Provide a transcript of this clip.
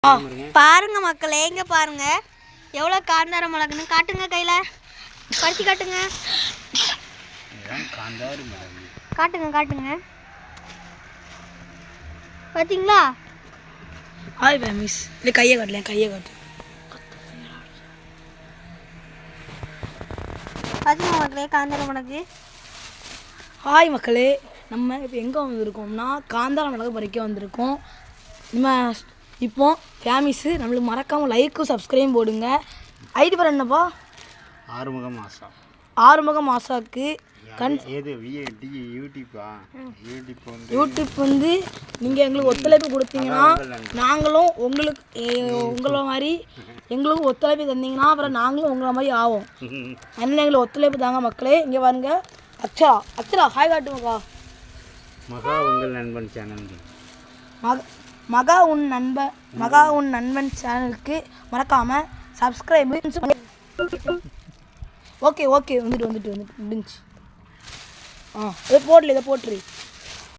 பாருங்க மக்களே, எங்க பாருங்க எவ்வளோ காந்தார மிளகுன்னு காட்டுங்க. கையில பறிச்சு காட்டுங்க. காட்டுங்க காட்டுங்க. பார்த்தீங்களா? Hi miss. இல்லை கையை காட்டல, கையை காட்டு. பார்த்தீங்களா மக்களே காந்தார மிளகு? ஹாய் மக்களே, நம்ம இப்போ எங்கே வந்திருக்கோம்னா காந்தார மிளகு பறிக்க வந்திருக்கோம். நம்ம இப்போ ஃபேமிஸு நம்மளுக்கு மறக்காமல் லைக்கும் சப்ஸ்கிரைபும் போடுங்க. ஐடி பேர் என்னப்பா? ஆறுமுகம் ஆசாக்கு யூடியூப் வந்து நீங்கள் எங்களுக்கு ஒத்துழைப்பு கொடுத்தீங்கன்னா நாங்களும் உங்களை மாதிரி எங்களுக்கு ஒத்துழைப்பு தந்தீங்கன்னா அப்புறம் நாங்களும் உங்களை மாதிரி ஆகும். அதனால் எங்களுக்கு ஒத்துழைப்பு தாங்க மக்களே. இங்கே பாருங்க அச்சரா ஹாய் காட்டுங்கக்கா. மகா உங்கள் நண்பன் சேனல். மகா உன் நண்பன் சேனலுக்கு மறக்காமல் சப்ஸ்கிரைபு. ஓகே வந்துட்டு முடிஞ்சு. இதை போட்டுரு.